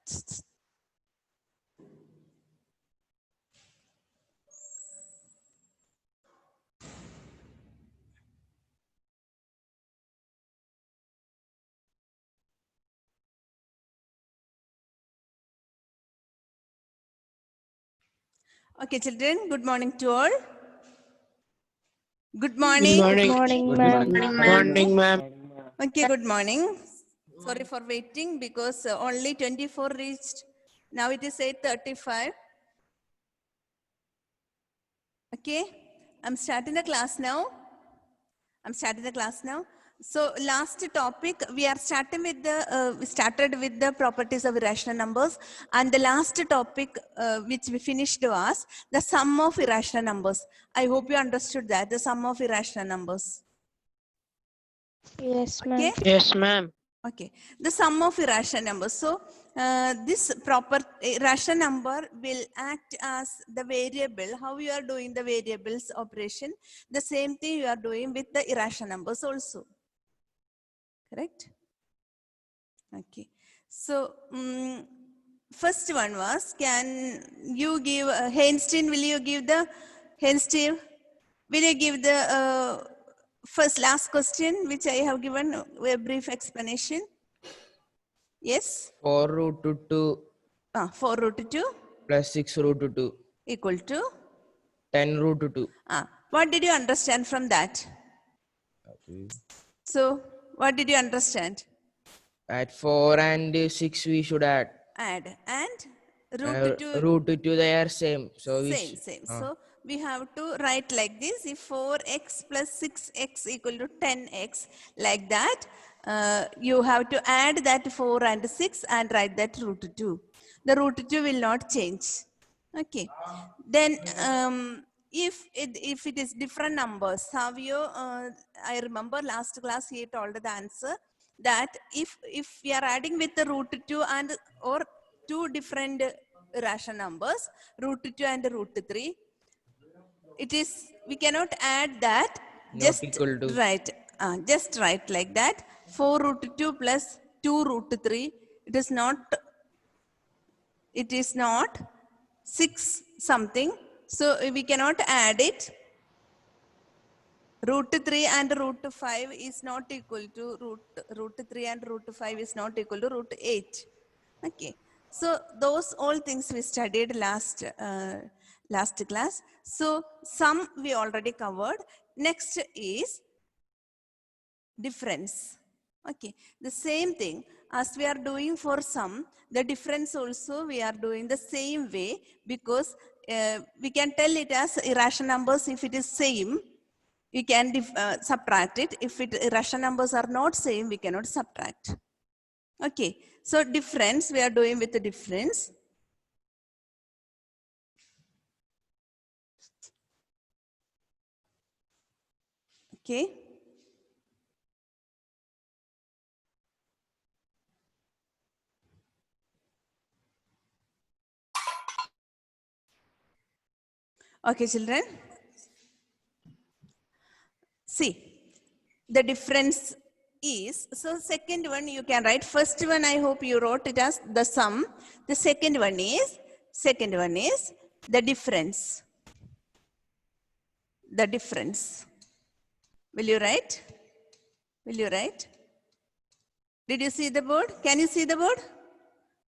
Okay, children, good morning to all. Good morning. Good morning, ma'am. Good morning, ma'am. Okay, good morning. Sorry for waiting because only 24 reached. Now it is 8:35. Okay, I'm starting the class now. So last topic, we are starting with the, we started with the properties of irrational numbers, and the last topic which we finished was the sum of irrational numbers. I hope you understood that, the sum of irrational numbers. Yes, ma'am. Okay? Yes, ma'am. Okay, the sum of irrational numbers. So this proper irrational number will act as the variable. How you are doing the variables operation, the same thing you are doing with the irrational numbers also. Correct? Okay. So first one was, can you give, Einstein, will you give the, Einstein, will you give the last question which I have given a brief explanation? Yes? 4 root 2 4 root 2 plus 6 root 2 equal to? 10 root 2. What did you understand from that? Okay. So, what did you understand? At 4 and 6 we should add. Add. And root 2? Root 2 they are same. So Same. So, we have to write like this. If 4x plus 6x equal to 10x, like that, you have to add that 4 and 6 and write that root 2. The root 2 will not change. Okay. Then, if it is different numbers, how you, I remember last class he told the answer that if we are adding with the root 2 and or two different rational numbers, root 2 and root 3, it is, we cannot add that, not equal to. just write like that, 4 root 2 plus 2 root 3, it is not 6 something, so we cannot add it. Root 3 and root 5 is not equal to root 3 and root 5 is not equal to root 8. Okay, so those all things we studied last class. So sum we already covered. Next is difference. Okay, the same thing as we are doing for sum, the difference also we are doing the same way, because we can tell it as irrational numbers if it is same. You can subtract it. If irrational numbers are not same, we cannot subtract. Okay, so difference we are doing with the difference. Okay. Okay, children. See, the difference is, so second one you can write. First one I hope you wrote it as the sum. The second one is the difference. The difference. Will you write? Will you write? Did you see the board? Can you see the board?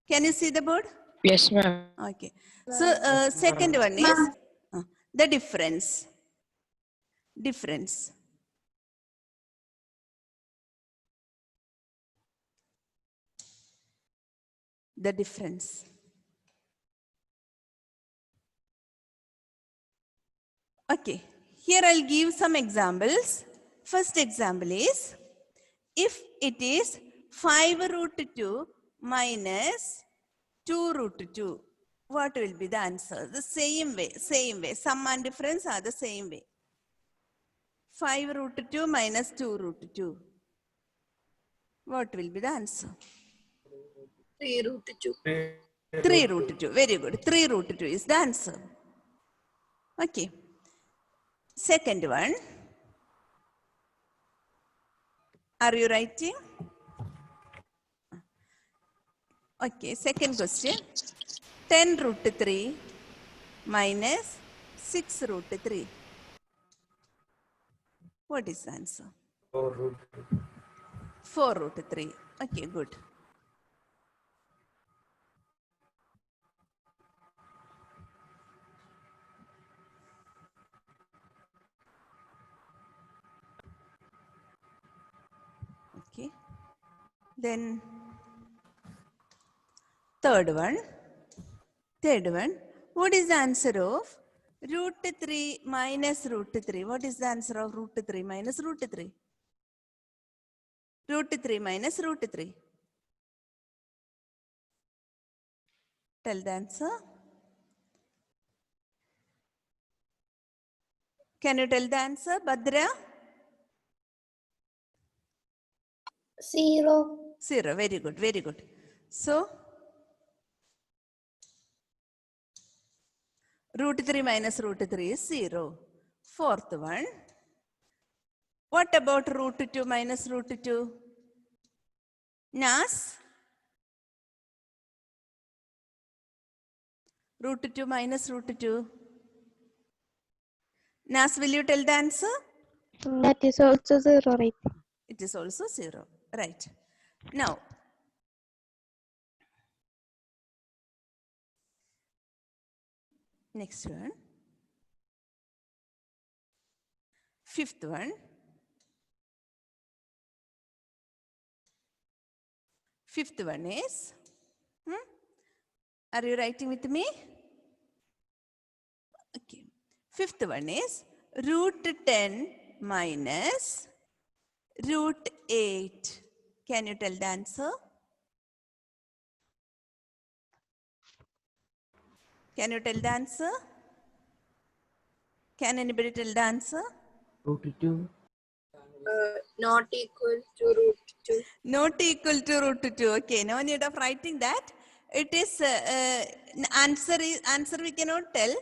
Can you see the board? Yes, ma'am. Okay. So second one is the difference. Difference. The difference. Okay. Here I'll give some examples. First example is, if it is 5 root 2 minus 2 root 2, what will be the answer? The same way. Sum and difference are the same way. 5 root 2 minus 2 root 2. What will be the answer? 3 root 2. 3 root 2. Very good. 3 root 2 is the answer. Okay. Second one. Are you writing? Okay, second question. 10 root 3 minus 6 root 3. What is the answer? 4 root 4 root 3. Okay, good. Okay. Then third one. What is the answer of root 3 minus root 3? What is the answer of root 3 minus root 3? Root 3 minus root 3. Tell the answer. Can you tell the answer, Bhadra? 0. 0. Very good, very good. So, root 3 minus root 3 is 0. Fourth one. What about root 2 minus root 2? Nas? Root 2 minus root 2. Nas, will you tell the answer? That is also 0, right? It is also 0. Right. Now, next one. Fifth one. Fifth one is, are you writing with me? Okay. Fifth one is root 10 minus root 8. Can you tell the answer? Can you tell the answer? Can anybody tell the answer? Root 2. Not equal to root 2. Not equal to root 2. Okay, no need of writing that. It is answer we cannot tell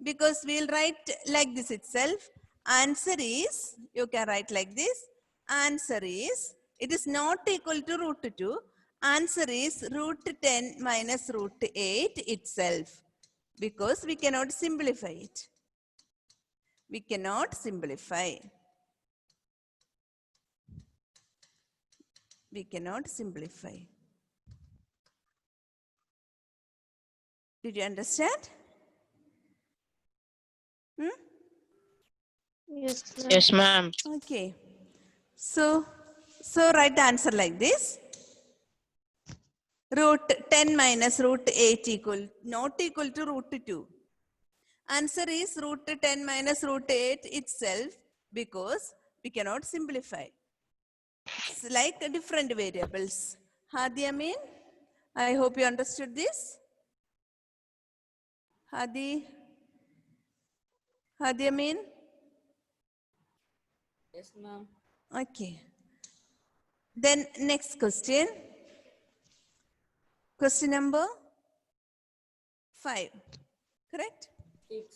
because we'll write like this itself. Answer is, you can write like this. Answer is, it is not equal to root 2. Answer is root 10 minus root 8 itself because we cannot simplify it. We cannot simplify. We cannot simplify. Did you understand? Yes, ma'am. Yes, ma'am. Okay. So write the answer like this. Root 10 minus root 8 not equal to root 2. Answer is root 10 minus root 8 itself because we cannot simplify. It's like different variables. Hadi Amin, I hope you understood this. Hadi Amin? Yes, ma'am. Okay. Then next question. Question number 5. Correct?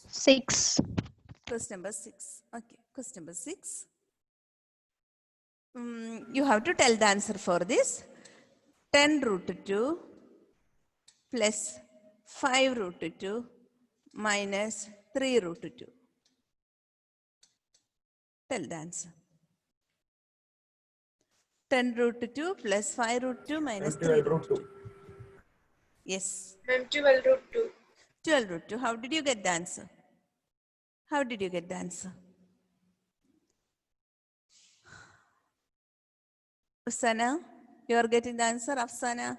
6. Question number 6. Okay. Question number 6. You have to tell the answer for this. 10 root 2 plus 5 root 2 minus 3 root 2. Tell the answer. 10 root 2 plus 5 root 2 minus 3 root 2. Yes. 12 root 2. 12 root 2. How did you get the answer? How did you get the answer? Afsana, you are getting the answer, Afsana?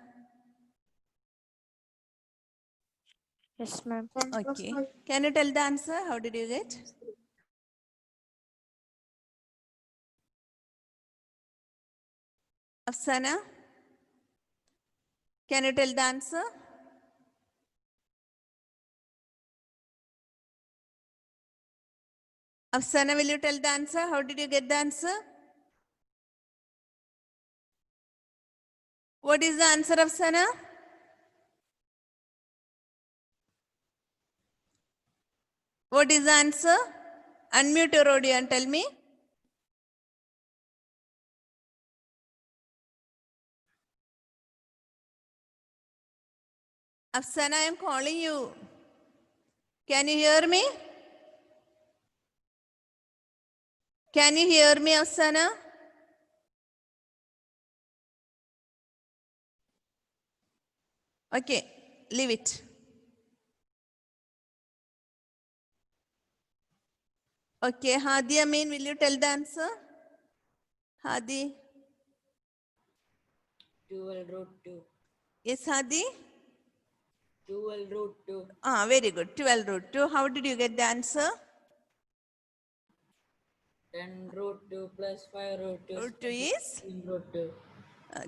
Yes, ma'am. Okay. Can you tell the answer? How did you get? Afsana, can you tell the answer? Afsana, will you tell the answer? How did you get the answer? What is the answer, Afsana? What is the answer? Unmute your audio and tell me. Afsana, I am calling you. Can you hear me? Can you hear me, Afsana? Okay, leave it. Okay, Hadi Amin, will you tell the answer? Hadi. 12 root 2. Yes, Hadi? 12 root 2. Ah, very good. 12 root 2. How did you get the answer? 10 root 2 plus 5 root 2 Root 2 is? 15 root 2.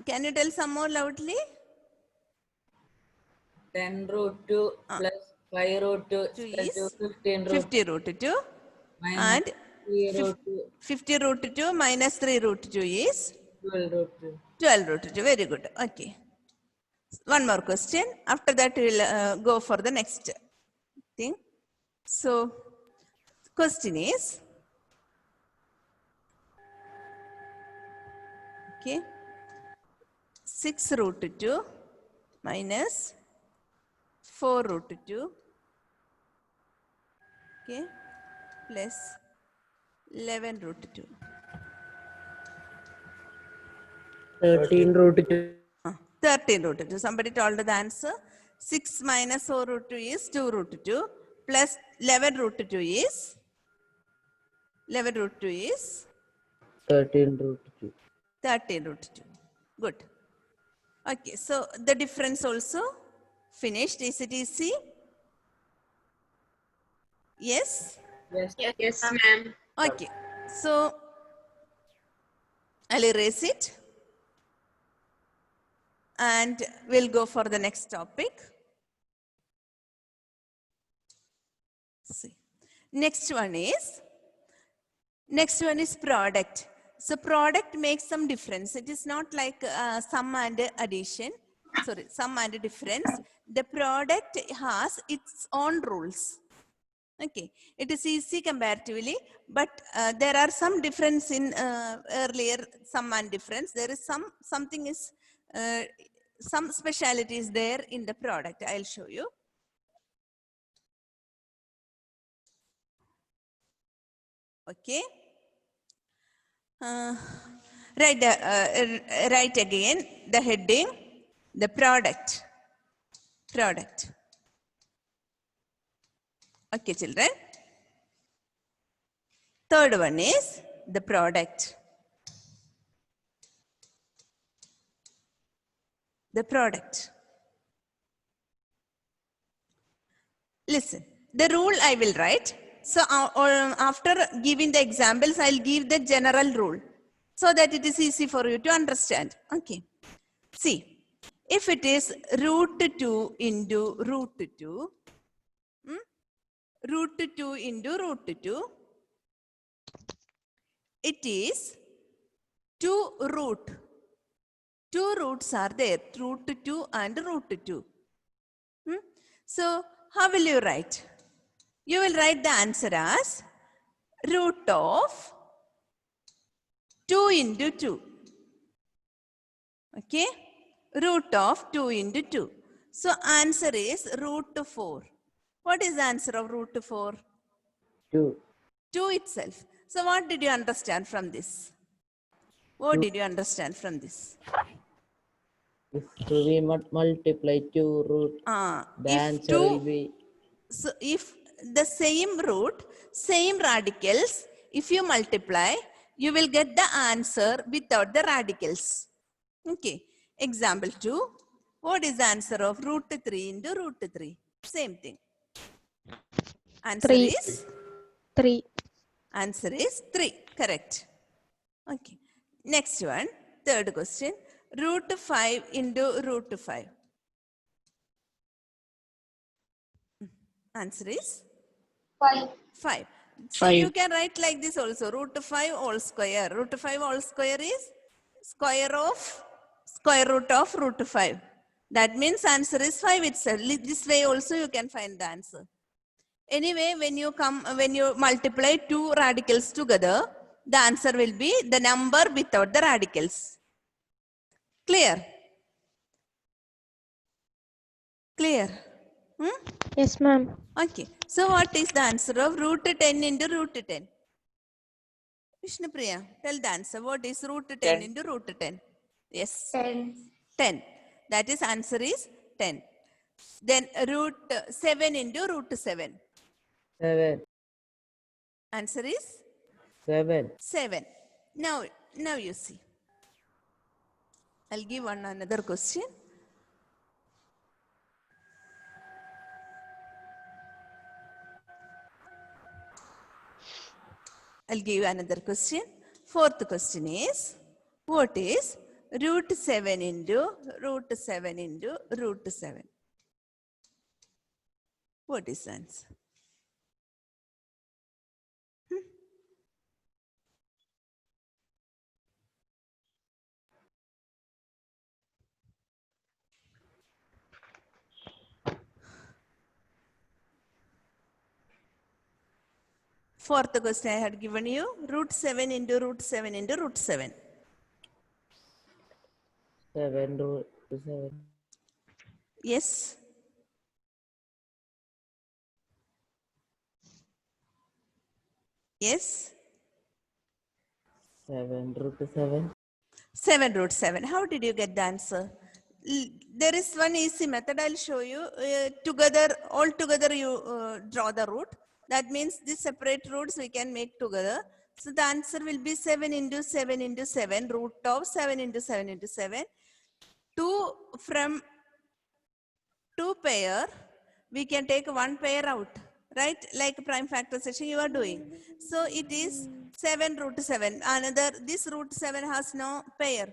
Can you tell some more loudly? 10 root 2 plus 5 root 2 2 is equal to is 15 root 50 root 2. minus And 3 root 2 50 root 2 minus 3 root 2 is 12 root 2. 12 root 2. Very good. Okay. One more question. After that, we will go for the next thing. So, question is, okay, 6 root 2 minus 4 root 2, okay, plus 11 root 2. 13 root 2. 13 root 2. Somebody told the answer. 6 minus 4 root 2 is 2 root 2 plus 11 root 2 is 11 root 2 is 13 root 2. 13 root 2. Good. Okay, so the difference also finished. Is it easy? Yes? Yes. Yes, ma'am. Okay, so I'll erase it and we'll go for the next topic. See. Next one is product. So product makes some difference. It is not like sum and addition. Sorry, sum and difference. The product has its own rules. Okay, it is easy comparatively, but there are some difference in earlier sum and difference. There is something is some specialities there in the product. I'll show you. Okay. Write again the heading, the product. Product. Okay, children. Third one is the product. The product. Listen, the rule I will write. So after giving the examples, I'll give the general rule so that it is easy for you to understand. Okay. See, if it is root 2 into root 2, root 2 into root 2, it is 2 root. 2 roots are there, root 2 and root 2. So, how will you write? You will write the answer as root of 2 into 2. Okay? Root of 2 into 2. So, answer is root 4. What is the answer of root 4? 2. 2 itself. So, what did you understand from this? What did you understand from this? If we multiply 2 root, the answer will be. So, if the same root, same radicals, if you multiply, you will get the answer without the radicals. Okay. Example 2. What is the answer of root 3 into root 3? Same thing. Answer 3. is? 3. Answer is 3. Correct. Okay. Next one. Third question. Root 5 into root 5. Answer is? 5. 5. So you can write like this also. Root 5 whole square. Root 5 whole square is square root of root 5. That means answer is 5 itself. This way also you can find the answer. Anyway, when you multiply 2 radicals together, the answer will be the number without the radicals. Clear? Clear? Yes, ma'am. Okay. So what is the answer of root 10 into root 10? Vishnupriya, tell the answer. What is root 10 into root 10? Yes. 10. 10. That is answer is 10. Then root 7 into root 7. 7. Answer is 7. 7. Now you see. I'll give another question. I'll give another question. Fourth question is, what is root 7 into root 7 into root 7? What is the answer? Fourth question I had given you, root 7 into root 7 into root 7. 7 root 7. Yes. Yes. 7 root 7. 7 root 7. How did you get the answer? There is one easy method I'll show you. All together you draw the root. That means these separate roots we can make together. So the answer will be 7 into 7 into 7, root of 7 into 7 into 7. 2 from 2 pair, we can take 1 pair out, right? Like prime factorization you are doing. So it is 7 root 7. This root 7 has no pair.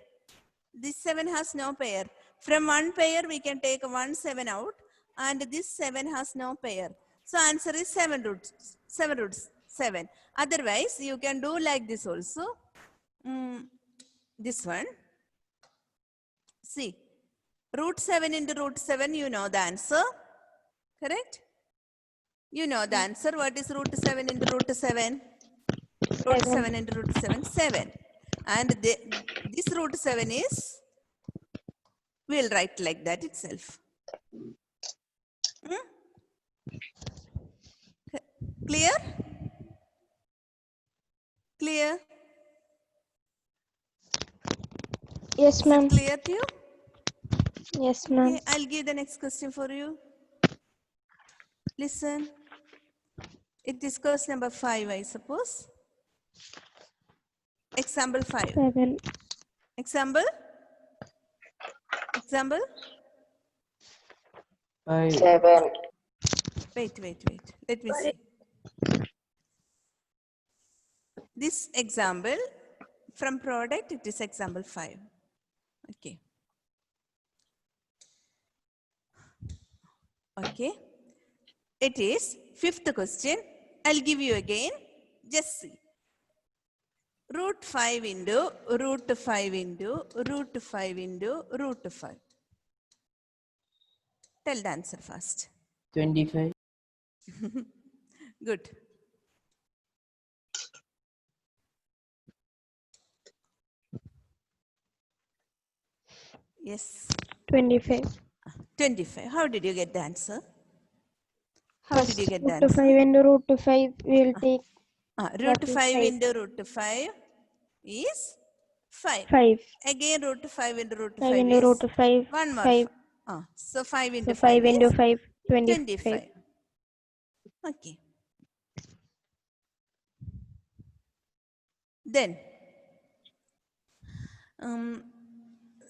This 7 has no pair. From 1 pair, we can take 1 7 out, and this 7 has no pair. So answer is 7 roots 7. Otherwise, you can do like this also. This one. See, root 7 into root 7, you know the answer. Correct? You know the answer. What is root 7 into root 7? Root 7 into root 7, 7. And this root 7 is, we'll write like that itself. Clear? Clear? Yes, Is ma'am. it clear to you? Yes, ma'am. Okay, I'll give the next question for you. Listen. It is question number 5, I suppose. Example 5. 7. Example? Example? 5. 7. Wait. Let me see. This example from product, it is example 5. Okay. Okay. It is 5th question. I'll give you again. Just see. Root 5 into root 5 into root 5 into root 5. Tell the answer first. 25. Good. Yes. 25. 25. How did you get the answer? How did First, you get the root 5 answer? into root 5, we'll take Root what is 5 5? into root 5 is 5. 5. Again, root 5 into root 5 5 into is root 5, 1 more. 5. So 5 into So 5 5 into is 5, 25. 25. Okay. Then,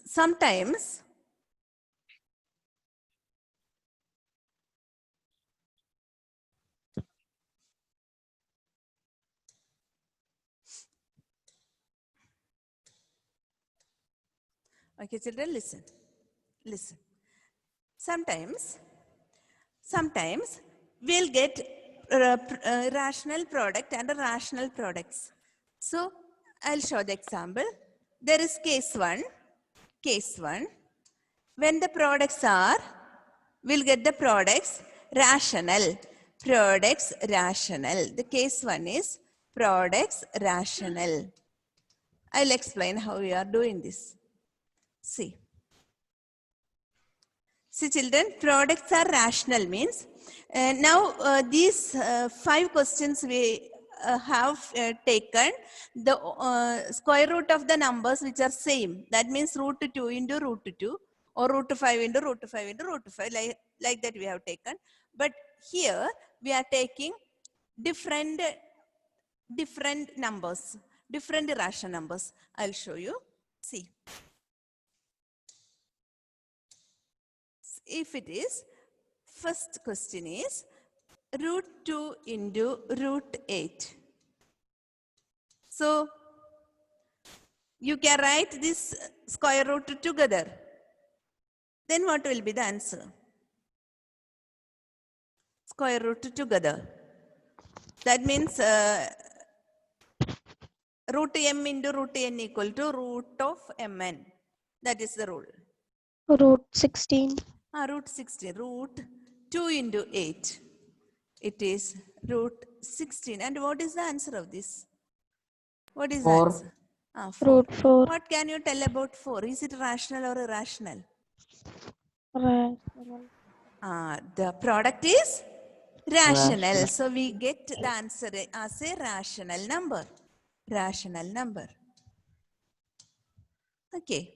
sometimes okay, children, listen. Sometimes we'll get rational product and rational products. So I'll show the example. There is case 1. When the products are, we'll get the products rational. The case 1 is products rational. I'll explain how we are doing this. See. See children, products are rational means. Now these 5 questions we have taken the square root of the numbers which are same. That means root 2 into root 2 or root 5 into root 5 into root 5 like that we have taken. But here we are taking different numbers, different irrational numbers. I'll show you. See. If it is, first question is root 2 into root 8. So, you can write this square root together. Then what will be the answer? Square root together. That means root m into root n equal to root of mn. That is the rule. Root 16. Root 16. Root 2 into 8. It is root 16. And what is the answer of this? What is 4. the answer? 4. Root 4. What can you tell about 4? Is it rational or irrational? Rational. The product is rational. Rational. So we get the answer as a rational number. Rational number. Okay.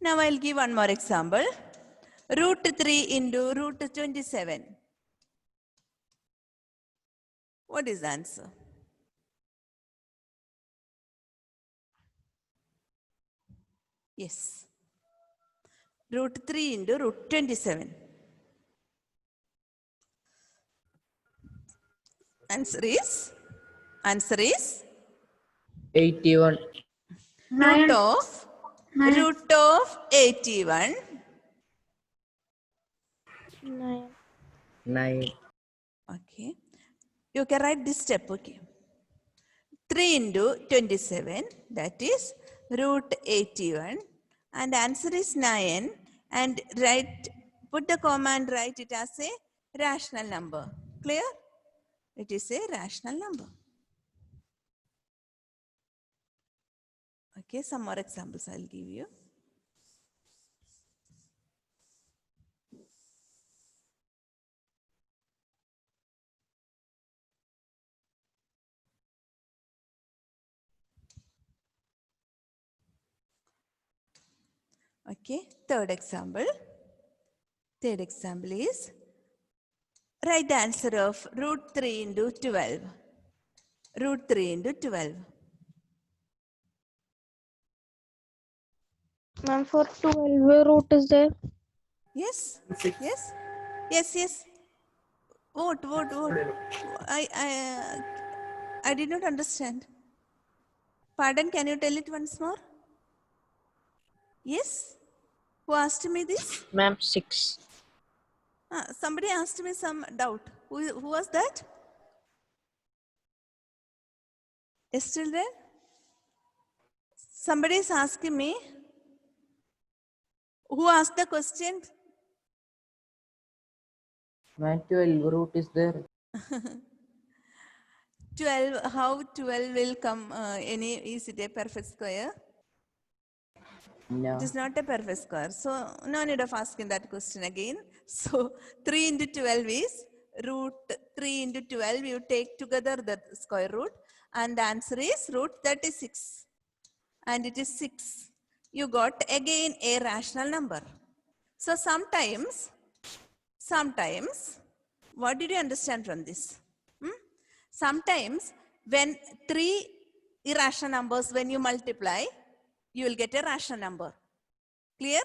Now I'll give one more example. Root 3 into root 27. What is the answer? Yes. Root 3 into root 27. Answer is 81. root of 81. 9. 9. Okay. You can write this step. Okay. 3 into 27, that is root 81, and answer is 9, and put the comma and write it as a rational number. Clear? It is a rational number. Okay, some more examples I'll give you. Okay, third example. Third example is write the answer of root 3 into 12. Root 3 into 12. Ma'am, for 12 root is there. Yes? Yes? Yes, yes. What? I did not understand. Pardon, can you tell it once more? Yes? Who asked me this? Ma'am, 6. Somebody asked me some doubt. Who was that? Is still there? Somebody is asking me. Who asked the question? Man, 12 root is there. 12, how 12 will come? Is it a perfect square? No. It is not a perfect square. So, no need of asking that question again. So, 3 into 12 is root 3 into 12. You take together the square root. And the answer is root 36. And it is 6. You got again a rational number. So, sometimes, what did you understand from this? Sometimes, when 3 irrational numbers, when you multiply, you will get a rational number. Clear?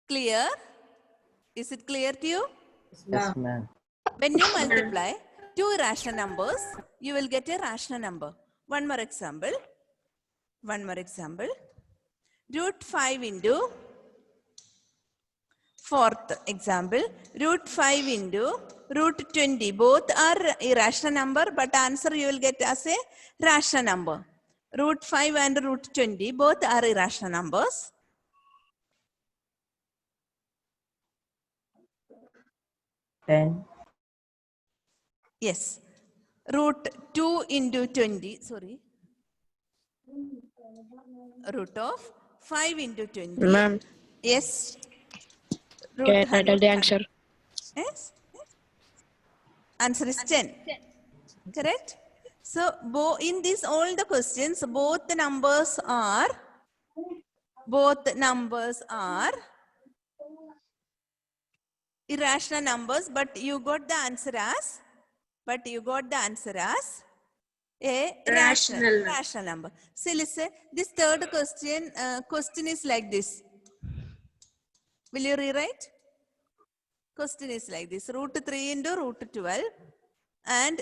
Clear? Is it clear to you? Yes, ma'am. When you multiply 2 irrational numbers, you will get a rational number. One more example. Root 5 into, fourth example, root 5 into root 20. Both are irrational number, but answer you will get as a rational number. Root 5 and root 20, both are irrational numbers. $10. Yes. Root 2 into 20, sorry. Root of 5 into 20. Ma'am, Yes. Root can I tell the 105. answer? Yes. Answer is 10. Correct? So in this all the questions, both the numbers are irrational numbers, but you got the answer as a rational number. So listen, this third question is like this. Will you rewrite? Question is like this: root 3 into root 12, and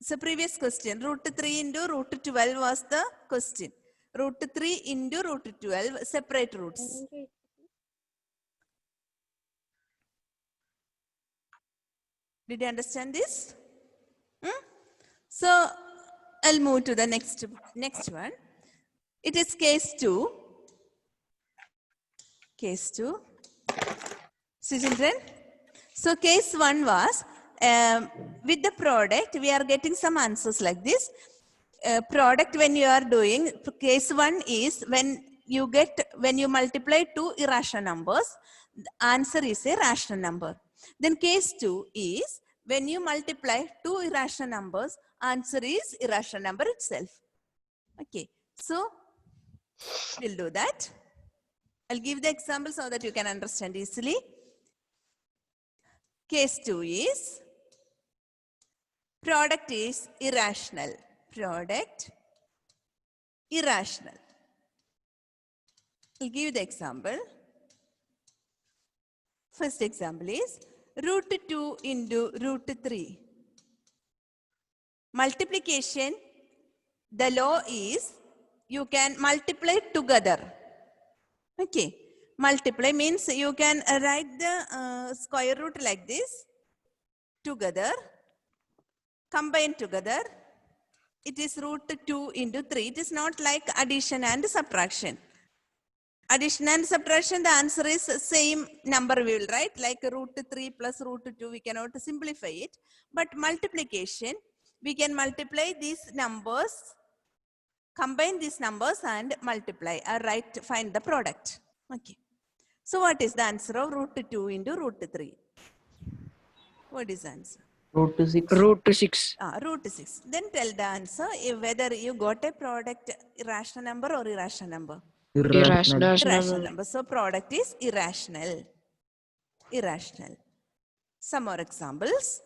so previous question, root 3 into root 12 was the question. Root 3 into root 12, separate roots. Did you understand this? So I'll move to the next one. It is case 2. Case 2. See, children? So case 1 was with the product, we are getting some answers like this. Product when you are doing, case 1 is when you multiply two irrational numbers, the answer is a rational number. Then case 2 is when you multiply two irrational numbers, answer is irrational number itself. Okay, so we'll do that. I'll give the example so that you can understand easily. Case 2 is product is irrational. Product irrational. I'll give you the example. First example is root 2 into root 3. Multiplication, the law is you can multiply together. Okay. Multiply means you can write the square root like this. Together. Combine together. It is root 2 into 3. It is not like addition and subtraction. Addition and subtraction, the answer is same number we will write, like root 3 plus root 2, we cannot simplify it. But multiplication, we can multiply these numbers, combine these numbers and multiply, or find the product. Okay. So what is the answer of root 2 into root 3? What is the answer? Root 6. Root 6. Root 6. Then tell the answer whether you got a product rational number or irrational number. Irrational. Irrational number. So product is irrational. Irrational. Some more examples.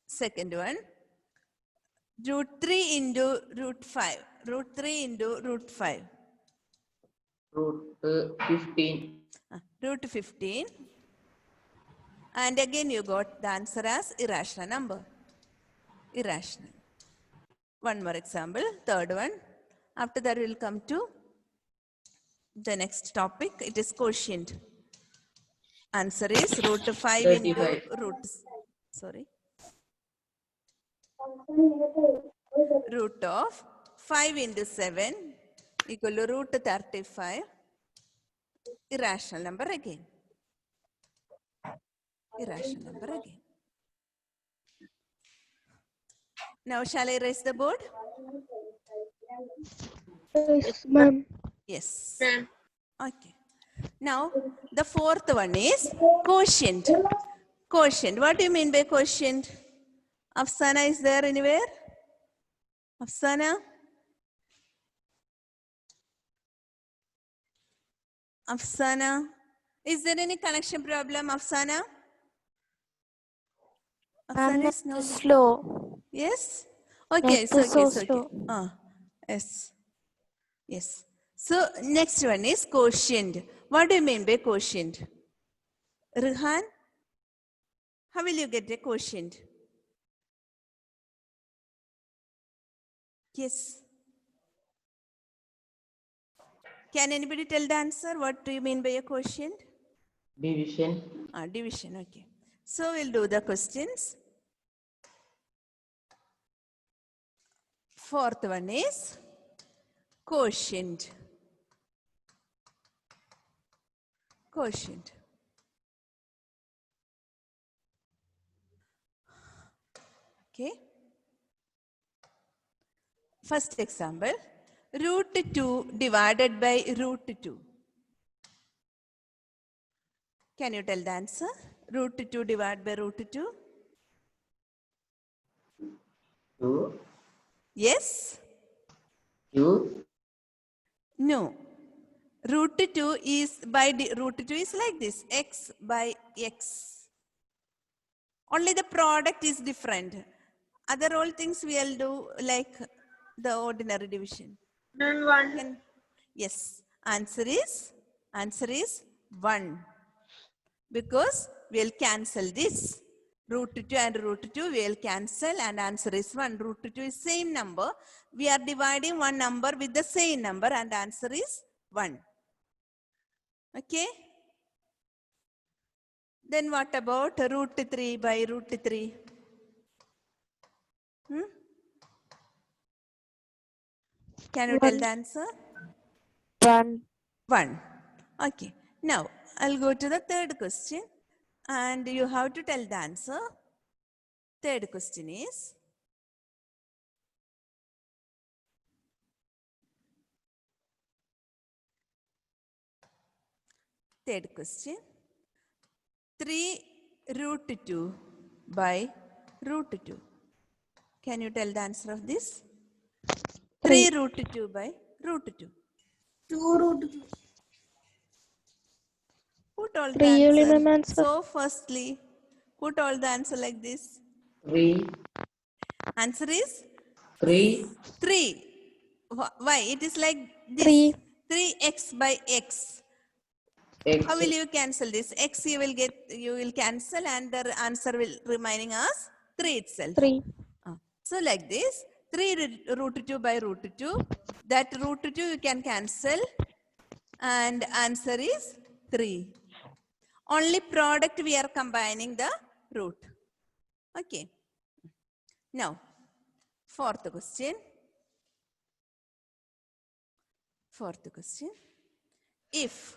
Second one. Root 3 into root 5. Root 3 into root 5. Root 15. Root 15. And again you got the answer as irrational number. Irrational. One more example. Third one. After that we will come to the next topic. It is quotient. Answer is root 5 35. into root. Sorry. Root of 5 into 7 equal to root 35. Irrational number again. Irrational number again. Now shall I erase the board? Yes, ma'am. Yes. Okay. Now the fourth one is quotient. Quotient. What do you mean by quotient? Afsana is there anywhere? Afsana? Afsana? Is there any connection problem, Afsana? Afsana is no. Slow. Yes? Okay, Net so is okay, so so okay. slow. Yes. Yes. So next one is quotient. What do you mean by quotient? Rehan, how will you get a quotient? Yes. Can anybody tell the answer? What do you mean by a quotient? Division. Division, okay. So we'll do the questions. Fourth one is quotient. Quotient. Okay. First example, root 2 divided by root 2. Can you tell the answer? Root 2 divided by root 2? 2. Yes? Q. No. Root 2 is root 2 is like this, x by x. Only the product is different. Other all things we'll do like the ordinary division. Then 1. Yes, answer is 1. Because we'll cancel this. Root 2 and root 2 we'll cancel and answer is 1. Root 2 is same number. We are dividing one number with the same number and answer is 1. Okay. Then what about root 3 by root 3? Can you tell the answer? 1. 1. Okay. Now, I'll go to the third question and you have to tell the answer. Third question is, third question, 3 root 2 by root 2. Can you tell the answer of this? 3 root 2 by root 2. 2 root 2. Who told the 3 only, answer? ma'am, answer. So firstly, who told the answer like this? 3. Answer is 3. 3. Why? It is like this. 3. 3x by x. X. How will you cancel this? X you will cancel and the answer will remaining as 3 itself. 3. So like this, 3 root 2 by root 2. That root 2 you can cancel and answer is 3. Only product we are combining the root. Okay. Now, fourth question. If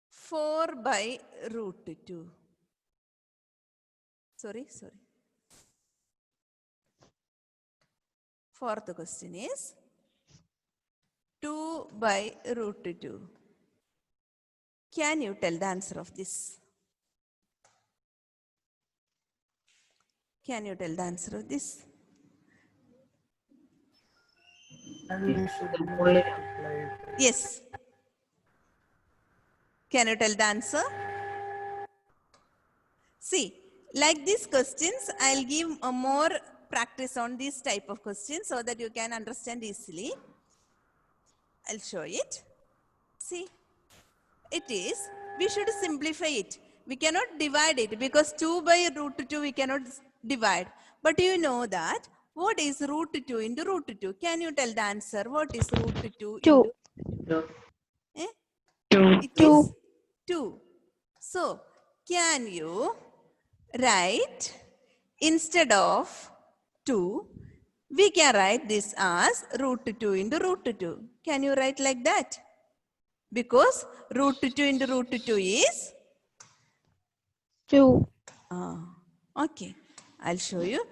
4 by root 2. Sorry. Fourth question is 2 by root 2. Can you tell the answer of this? Can you tell the answer of this? Yes. Can you tell the answer? See, like these questions, I'll give a more practice on this type of questions so that you can understand easily. I'll show it. See, it is, we should simplify it. We cannot divide it because 2 by root 2 we cannot divide. But you know that what is root 2 into root 2? Can you tell the answer? What is root 2 2. into? It 2. is 2. So, can you write instead of 2, we can write this as root 2 into root 2. Can you write like that? Because root 2 into root 2 is? 2. Okay, I'll show you.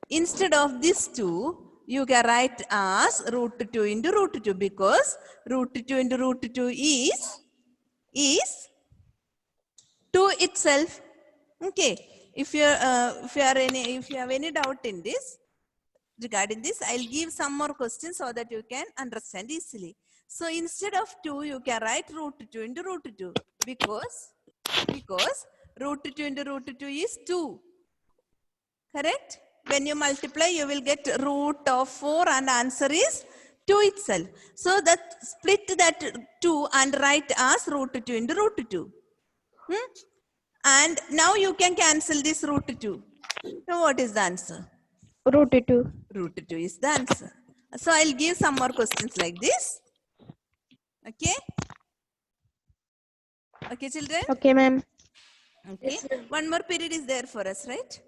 Instead of this 2, you can write as root 2 into root 2 because root 2 into root 2 is 2 itself. Okay, if you have any doubt in this, regarding this, I'll give some more questions so that you can understand easily. So instead of 2, you can write root 2 into root 2 because root 2 into root 2 is 2. Correct? When you multiply, you will get root of 4 and answer is 2 itself. So that split that 2 and write as root 2 into root 2. And now you can cancel this root 2. So what is the answer? Root 2. Root 2 is the answer. So I'll give some more questions like this. Okay? Okay, children? Okay, ma'am. Okay. One more period is there for us, right?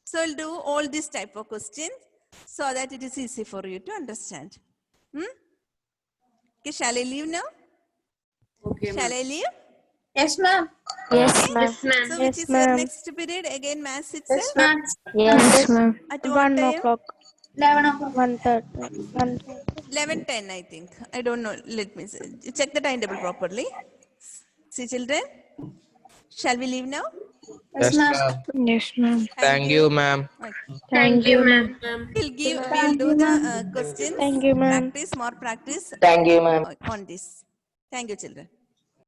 So I'll do all this type of questions so that it is easy for you to understand. Okay, shall I leave now? Okay, Shall I leave? Yes, ma'am. Yes, ma'am. Yes, ma'am. So Yes, which is your ma'am. next period? Again, maths Yes, itself? ma'am. Yes, ma'am. At what 1 time? o'clock. 130. 11:10, I think. I don't know. Let me check the timetable properly. See, children. Shall we leave now? Yes, ma'am. Yes, ma'am. Thank you, ma'am. Okay. Thank you, ma'am. We'll do the questions. Thank you, ma'am. Practice, more practice Thank you, ma'am. on this. Thank you, children.